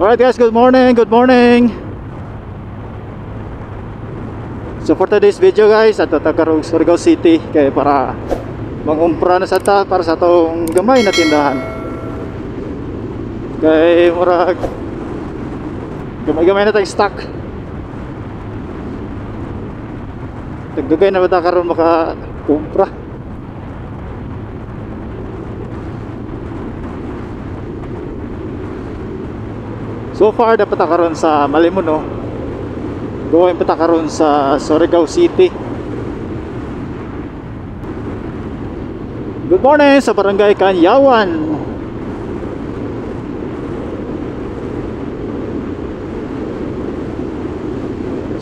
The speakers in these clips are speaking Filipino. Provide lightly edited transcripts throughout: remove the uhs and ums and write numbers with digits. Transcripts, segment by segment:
Alright guys, good morning, good morning. So for today's video guys, ato ta karong Surigao City kay para mangumpra na sa ta para sa tong gamay na tindahan. Kay murag gamay-gamay na tayong stock. Tagdugay na ba ta karon maka-kumpra? So far dapat ta karon sa Malimuno. Going pa ta karon sa Surigao City. Good morning sa Barangay Kanyawan.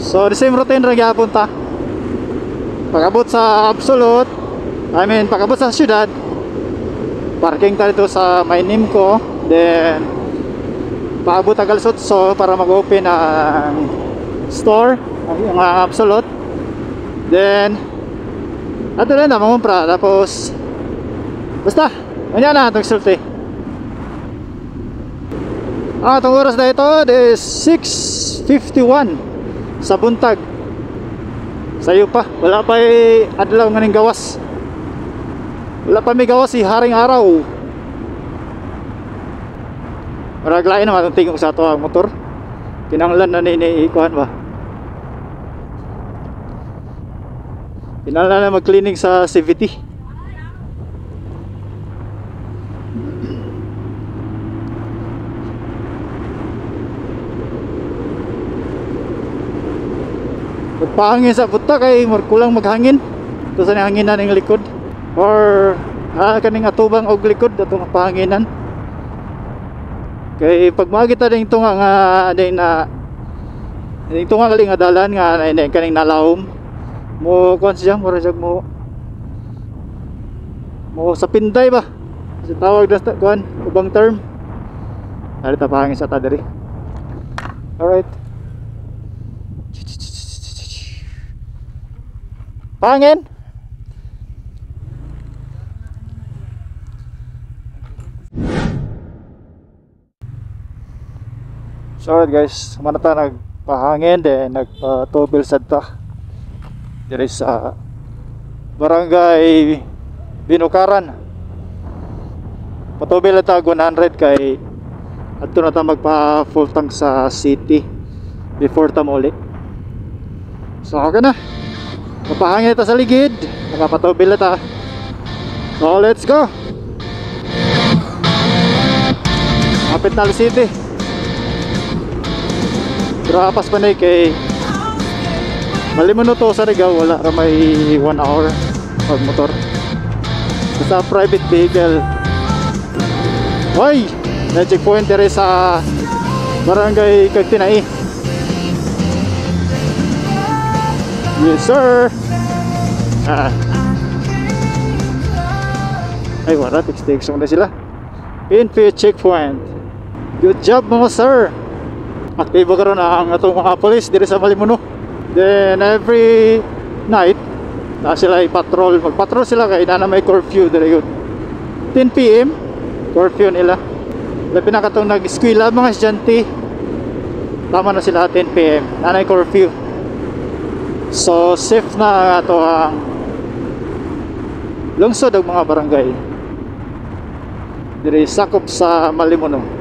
So the same routine ra gyapon ta. Pag-abot sa Absolute, pag-abot sa syudad, parking ta dito sa Mainim ko, then paabot tagal Sotso para mag-open ang store, ang Absolute. Then ato na mangumpra, tapos basta ganyan na itong sulti. Itong oras na ito is 6:51 sa buntag. Sayo pa, wala pa adlaw nga ning gawas. Wala pa may gawas si haring araw. Maraglain naman itong tingog sa ito ang motor. Kinanglan na ikuhan ba? Kinanglan na mag-cleaning sa CVT. Magpahangin sa puta kay kulang maghangin. Ito sa hanginan ng likod. Or kaning atubang og likod atong pahanginan. Kay pag makita din ito nga din na ito nga kaling nga dalan nga kaning nalawom mo kuan siya mura siya mo sa pinday ba sa tawag na kuan ubang term ari ta pahangin sa ta diri. Alright, pahangin. So alright guys, mana ta nagpahangin then nagpatubil sad ta diri sa Barangay Binukaran. Patubil ta 100 kay adto na ta magpa full tank sa city before ta mauli. So okay na, mapahangin ta sa ligid, nakapatubil na ta. So let's go. Kapit na City. Drapas pa na kay Malimuno to sa Surigao, wala ra may 1 hour pag motor. Sa private vehicle. Hoy, na checkpoint dere sa Barangay Kagtinai. Yes sir. Ay wala, text na sila. PNP checkpoint. Good job mga sir. Aktibo karon ang atong mga police diri sa Malimuno. Then every night na sila i-patrol, mag-patrol sila kay na may curfew diri yun. 10 PM curfew nila. Labi na katong nag-eskwela mga estudyante. Tama na sila 10 PM. Na curfew. So safe na ato ang lungsod og mga barangay diri sakop sa Malimuno.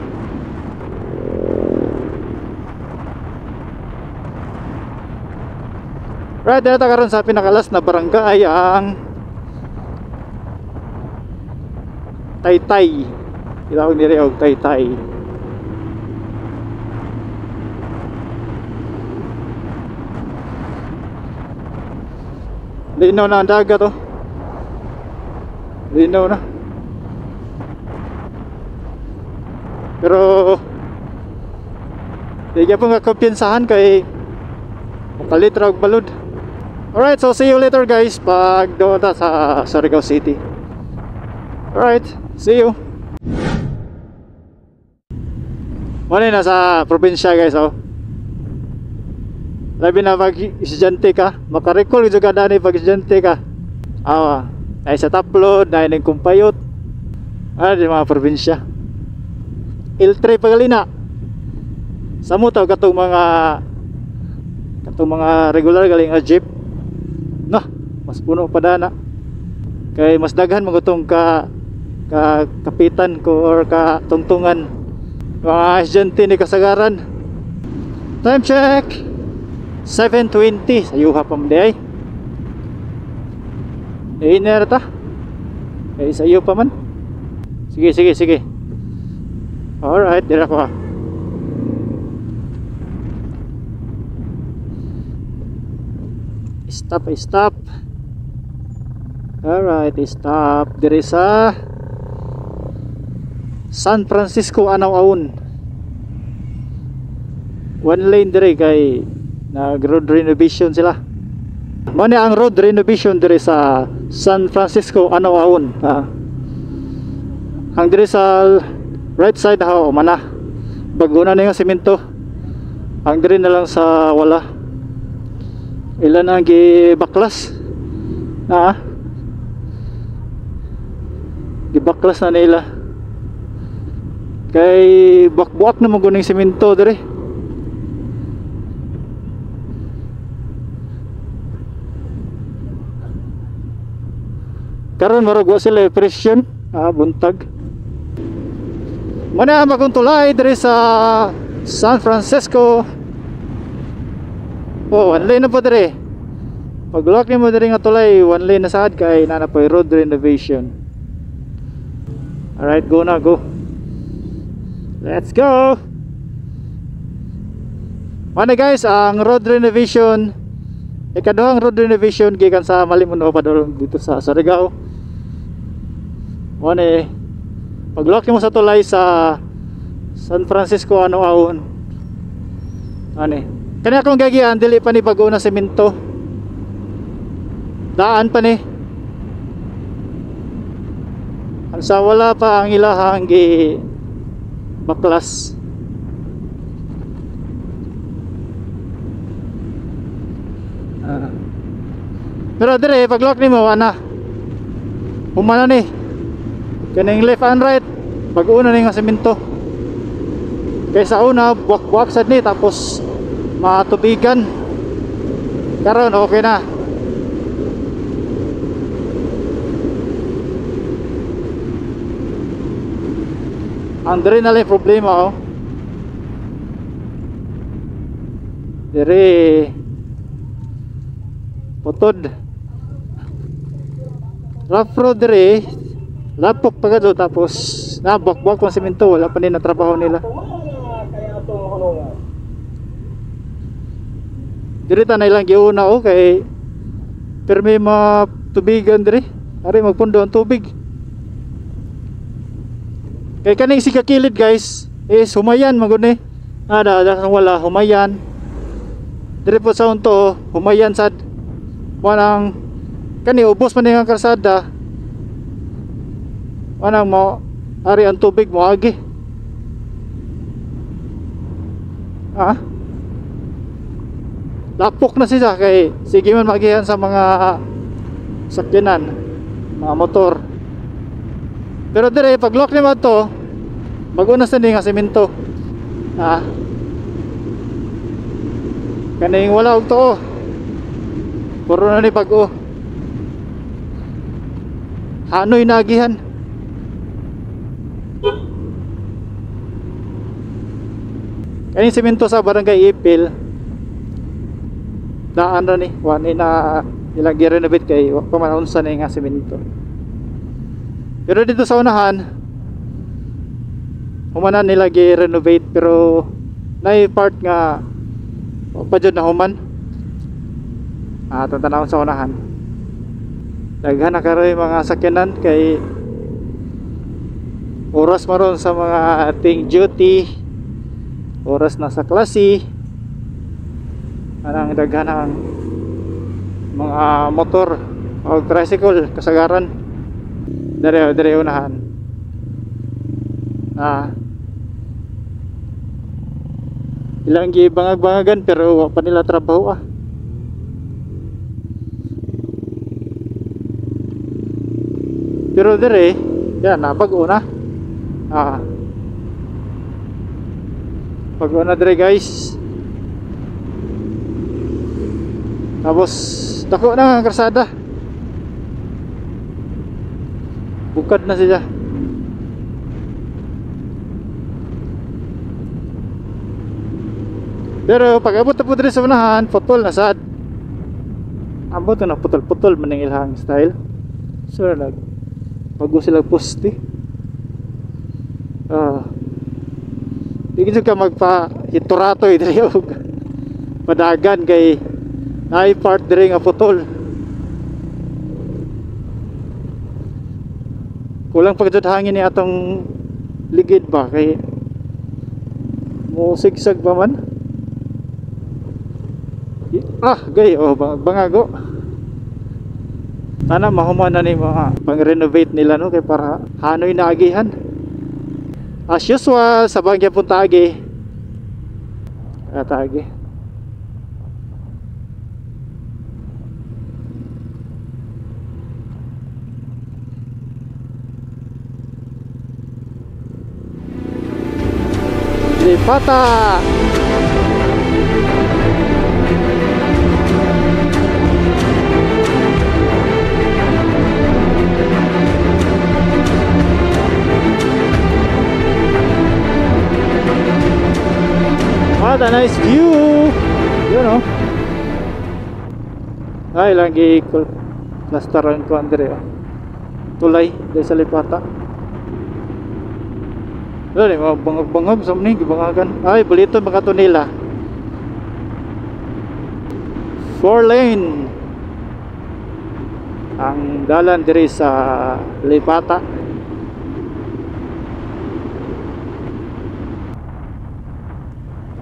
Right, dito karon sa pinakalas na barangay ang Taytay. Ilawag nila yung Taytay. Linaw na ang dagat oh. Linaw na. Pero di ka po nga kumpiyansahan kay makalitra og balod. Alright, so see you later guys pag doon ta sa Surigao City. Alright, see you. Muna na sa probinsya guys oh. Labi na pag estudyante ka, makarecall yung ka pag estudyante ka. Ay sa Taplod, na yung Kumpayot. Di mga probinsya. Iltre pagalina. Sa mo to katong mga regular galing nga jeep. No, mas puno pa dana. Kay mas daghan magutong kapitan ko or katungtungan mga estudyante ni kasagaran. Time check 7:20 sayuha pa man day. Iner ta. Kay sayo pa man. Sige. Alright, dira ko. Stop. Alright, stop. Diri sa San Francisco Anaw-Aon. One lane diri kay nag road renovation sila. Mani ang road renovation diri sa San Francisco Anaw-Aon. Ang diri sa right side ha mana. Bago na nga semento. Ang diri na lang sa wala. Ilan ang gibaklas? Gibaklas na nila. Kay buak-buak na maguning semento diri. Karon marag wa sila presyon, buntag. Muna magong tulay diri sa San Francisco. One lane na po diri. Pag lock mo diri nga tulay, one lane na sad kay nana po road renovation. Alright, go. Let's go. Mana guys, ang road renovation, ikaduhang road renovation gikan sa Malimuno padulong dito sa Surigao. One pag-lock mo sa tulay sa San Francisco Anaw-Aon. Kani akong gagian dili pa ni bago na semento. Daan pa ni. Ang sa wala pa ang ilahang gi baklas. Pero dire pag-lock nimo humana ni. Kaning left and right pag-una ni nga semento. Kaysa una buwak-buwak sad ni tapos matubigan. Karon okay na. Ang dire na lang problema dire potod rough road dire lapok pagado tapos nabuwak-buwak ng semento wala pa din na trabaho nila. Diri ta na ilang giuna kay permi matubigan diri ari magpundo ang tubig. Kay kaning si kakilid guys is humayan magud ni. Wala humayan. Diri po sa unto humayan sad. Wanang kani ubos man ang kalsada. Wanang mo ari ang tubig mo agi. Lapok na siya kay sige man magihan sa mga sakyanan, mga motor. Pero dire pag lock nimo to mag-una sa nga semento. Kaning wala og tuo. Puro na ni bag-o. Hanoy nagihan. Kaning semento sa barangay Ipil. Daan na ni, wani na ilang gi-renovate kay pamanaunsa na nga semento. Pero dito sa unahan humanan nila gi-renovate pero nay part nga pa jud na human. Tantanawon sa unahan. Daghan na karoy mga sakyanan kay oras maron sa mga ating duty. Oras na sa klase. Anang daghan ang mga motor o tricycle kasagaran dire unahan. Ilang gibangag-bangagan pero wa pa nila trabaho pero dire yan nabag-o na. Pag na dire guys. Tapos dako na ang karsada. Bukad na siya. Pero pag abot na po dire sa unahan, putol na sad. Abot na putol-putol man ang ilang style. So bago sila poste. Di gid ka magpa hituratoy dire og padagan kay naay part dire nga putol. Kulang pagjud hangin ni atong ligid ba kay mo sigsag pa man. Gay bangago. Sana mahuman na ni mga pang-renovate nila no kay para hanoy na agihan. As usual sa Bangya punta agi. Atagi. Lipata. What a nice view. You know. Ay lagi ko plastaran ko andre. Tulay dahil sa Lipata. Dali mga bangag-bangag sa mning gibangagan. Ay bulito mga to nila. 4 lane ang dalan diri sa Lipata.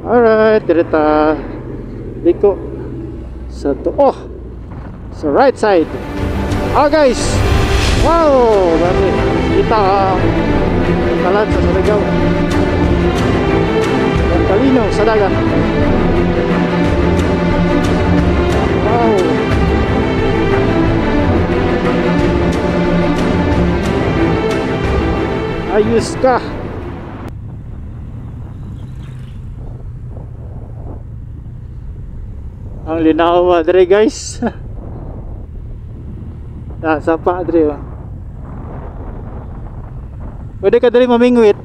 Alright, direta liko sa sa right side. Guys, wow, dami kita ang kalat sa Surigao. Ang kalinaw sa dagat. Wow. Ayos ka. Ang linaw dre guys. Sapa dre. Pwede ka dre mamingwit.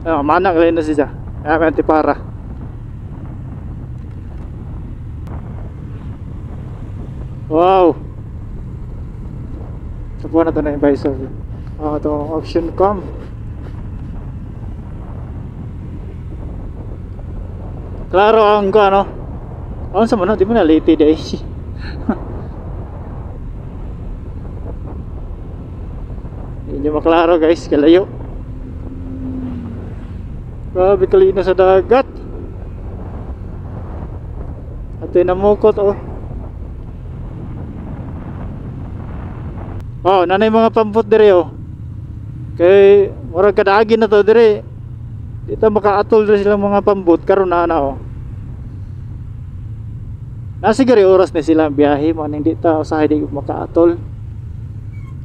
Manak rin na siya. Antipara. Wow. Tapuan na ito na yung visor. Ito option com. Klaro ang ko ano. Sa mo na, di mo na late day. Hindi maklaro guys, kalayo. Grabe kalino sa dagat. At yung namukot nanay mga pampot dire kay murag kadaagin na to dire. Dito makaatol dire silang mga pambot karon na nasigari oras na silang biyahe man hindi ta usahay di makaatol.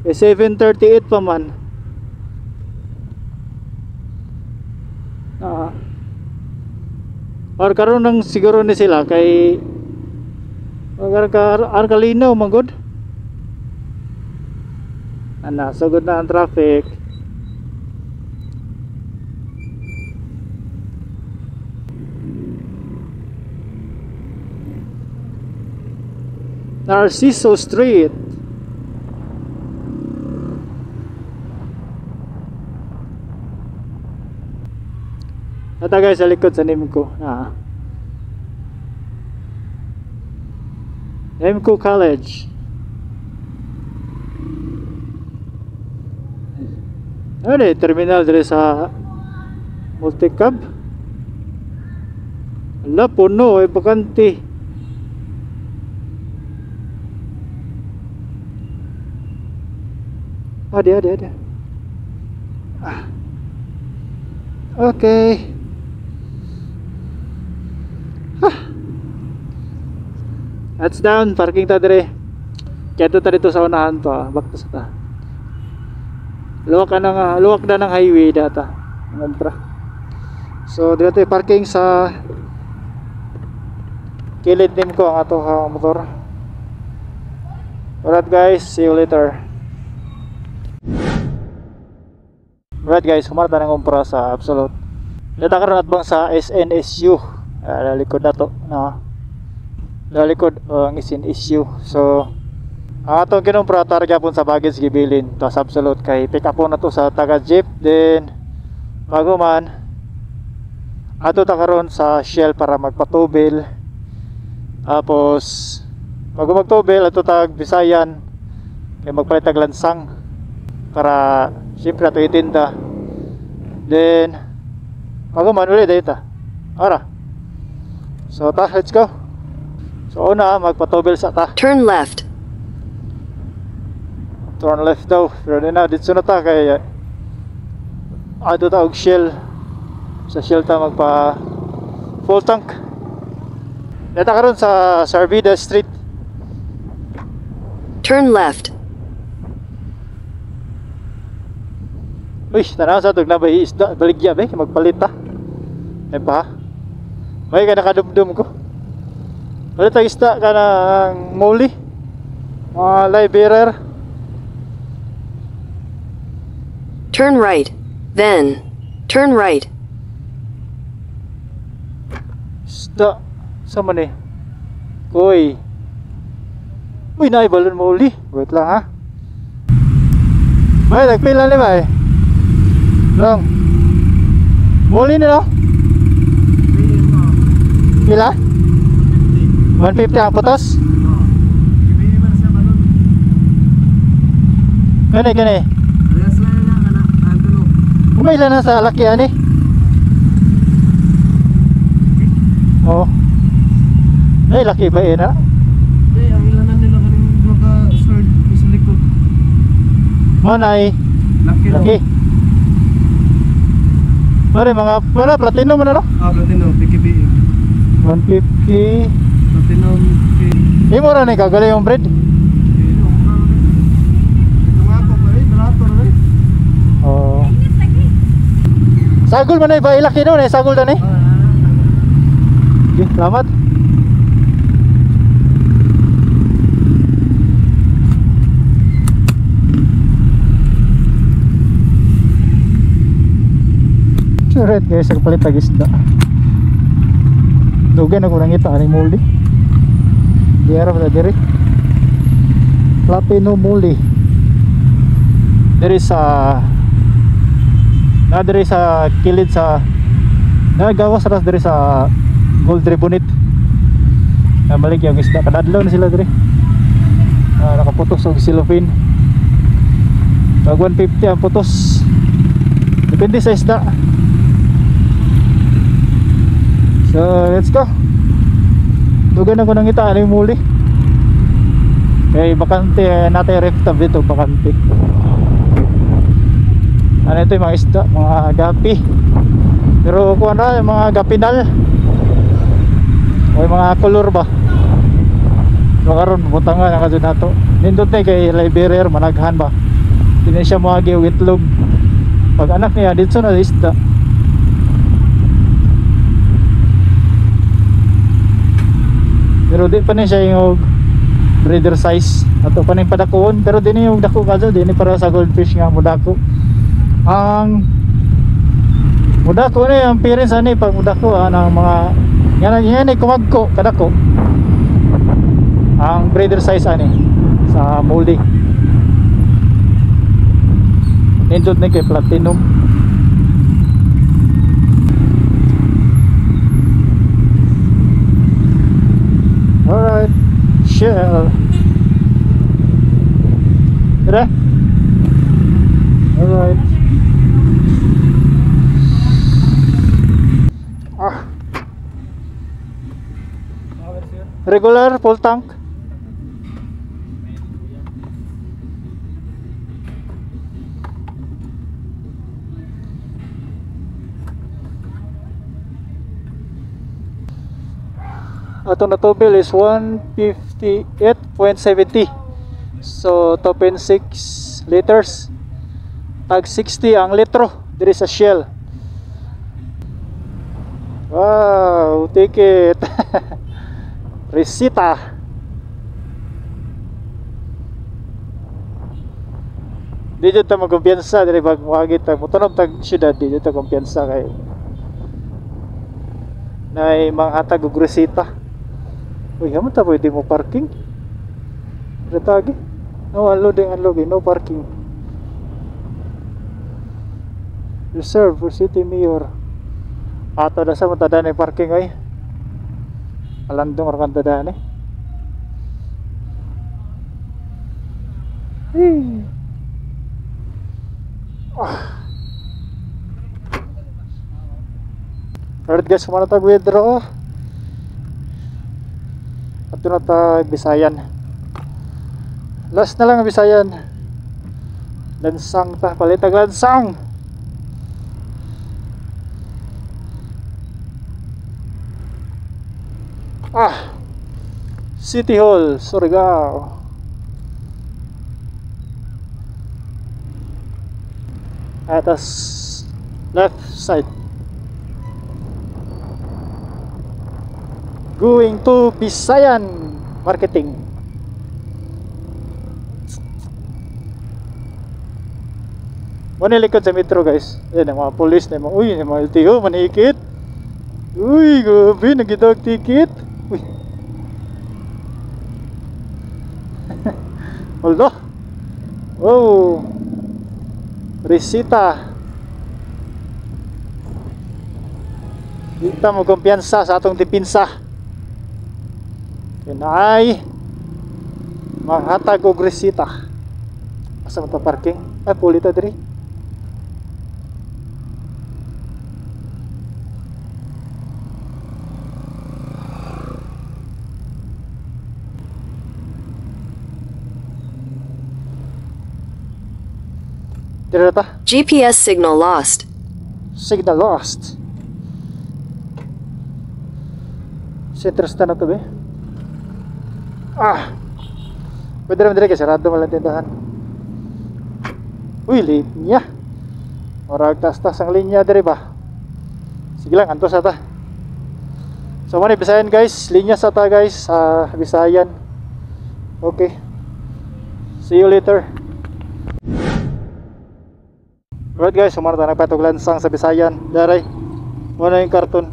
7:38 pa man. Or karon nang siguro ni sila kay arkalino magod. Sugod na ang traffic. Narciso Street. Ito guys sa likod sa Nimco. Nimco College. Ano terminal dire sa Multicab. Ala puno ay bakante. Ada. Okay. That's down, parking ta dire. Kaya ito dito sa unahan pa, back to sa ta. Luwak na ng highway data. Ngumpra. So dito parking sa kilid dim ko ang ato motor. Alright guys, see you later. Alright guys, humarta ng kumpra sa Absolute. Dito karon at bang sa SNSU. Lalikod na to, no? Lalikod ang SNSU. So atong kinumpra targa pun sa baggage gibilin to sa Absolute kay pick up na to sa taga jeep, then bago man ato ta karon sa Shell para magpatubil. Tapos bago magtubil ato tag Bisayan kay magpalit tag lansang para siyempre ato itinda. Then bago man ulit dito. Ara. So ta, let's go. So una magpatubil sa ta. Turn left. Turn left daw, pero di na dito na ta kay ato ta og Shell. Sa Shell ta magpa full tank. Dito karon sa Sarvida Street. Turn left. Uy, tanaw sa tug na ba isda baligya ba magpalit ta. Ay pa. May ka nakadumdum ko. Palit ta isda ka ng muli. Mga live bearer. Turn right. Then, turn right. Isda. Sama ni. Uy. Uy, naibalon mo uli. Wait lang ha. Ay, nagpila ni ba eh? Lang. Muli nila? Pila? 150 ang putos? Gani. Umailan na sa laki ani? Oo. Ay, laki ba yun ha? Hindi, ang ilanan nila kaning naka-start sa likod. Manay. Laki. Laki. Pare, mga platinum na no? Platinum, PKBM. 150. Platinum, Hindi mo rin kagaling yung bread. ito nga po pare, barato na rin. Oo. Sagol man na iba, ilaki doon eh, sagol doon eh. Okay, salamat. Alright guys, nagpalit tag isda. Dugan ako nang ita ani muli. Di ara ba diri? Platinum muli. Diri sa diri sa kilid sa nagawas ras diri sa Gold Ribbonit. Balik yung isda kadadlaw na sila diri. Nakaputos og cellophane. Pag 150 ang putos. Depende sa isda. So let's go. Dugan ako nang ita ano yung muli. Kaya bakante natin reftab dito, bakante. Ano ito yung mga isda, mga gapi. Pero kung ano, yung mga gapinal o yung mga color ba. So karon butang nga nakadun nato. Nindot na kay Liberer managhan ba. Hindi siya mga giwitlog. Pag anak niya dito na isda. Pero di pa ni siya yung breeder size. Ato pa ning padakuon, pero di ni yung dako kadto, di ni para sa goldfish nga mudako. Ang mudako ni ang parents ani pag mudako ang mga yan ni kumagko kadako. Ang breeder size ani sa muli. Nindot ni kay platinum. Alright, Shell. Tara. Alright. Regular full tank. Atong natubil is 158.70. So 2.6 liters. Tag 60 ang litro diri sa Shell. Wow, ticket. Resita. Di dito ta magkumpiyansa diri bag muagit tag motonog tag syudad, di dito kumpiyansa kay nay manghatag og resita. Uy, hamon ta pwede mo parking. Retagi. No unloading, no parking. Reserved for city mayor. Ato na sa matadaan ay parking ay. Alandong ra kan tadaan eh. Alright guys, kumana tag withdraw. Ato na tag Bisayan. Last na lang ang Bisayan. Lansang ta, palitag lansang. City Hall, Surigao. Atas left side. Going to Bisayan Marketing. Muna likod sa metro guys. Yan ang mga police na mga, uy, mga LTO, manikit. Uy, gabi, nagitag ticket. Uy. Hold on. Oh. Resita. Kita mo kumpiyansa sa atong dipinsa. Kinay manghatag og resita. Asa mo ta parking? Ay, pulita diri. Diri ta? GPS signal lost. Signal lost. Citrus na to be. Pwede naman dire kay sarado man lang tindahan. Uy, linya. Murag tas-tas ang linya dire ba? Sige lang, antos ata. So mani Bisayan guys, linya sa ta guys sa Bisayan. Okay. See you later. Right guys, sumara tayo nagpatog lansang sa Bisayan. Daray, muna yung karton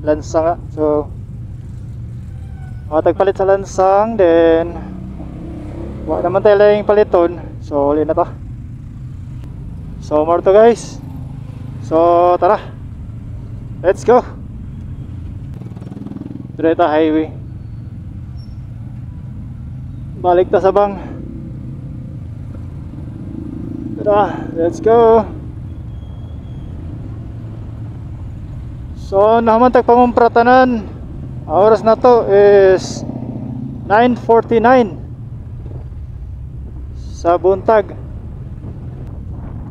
lansang nga. So tagpalit sa lansang. Then wala naman tayo lang paliton. So uli na to. So more to guys. So tara, let's go. Direta highway. Balik ta sa bang. Let's go. So naman tagpangumpra tanan. Ang oras na to is 9:49 sa buntag.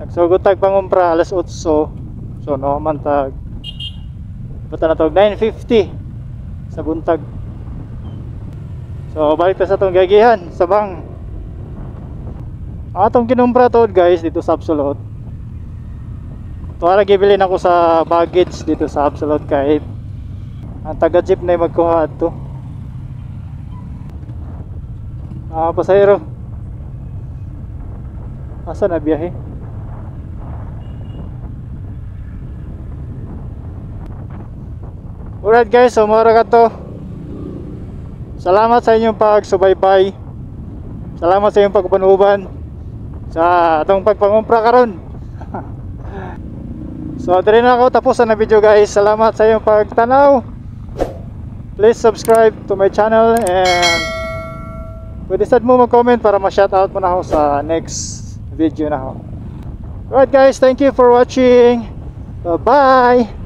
Nagsugod tag pangumpra alas 8. So naman tag bata na to 9:50 sa buntag. So balik ta sa tong gagihan sa bang. Atong kinumpra to guys dito sa Absolute. Tuwa nagibilin ako sa baggage dito sa Absolute kahit ang taga jeep na yung magkuha ito. Pasahero. Asa na biyahe? Alright guys, so mara ka to. Salamat sa inyong pagsubaybay. Salamat sa inyong pagpanuban sa atong pagpangumpra karon. So diri na ako tapos na video guys. Salamat sa iyong pagtanaw. Please subscribe to my channel and pwede sad mo mag-comment para ma-shoutout mo na ako sa next video na ako. Alright guys, thank you for watching. Bye bye.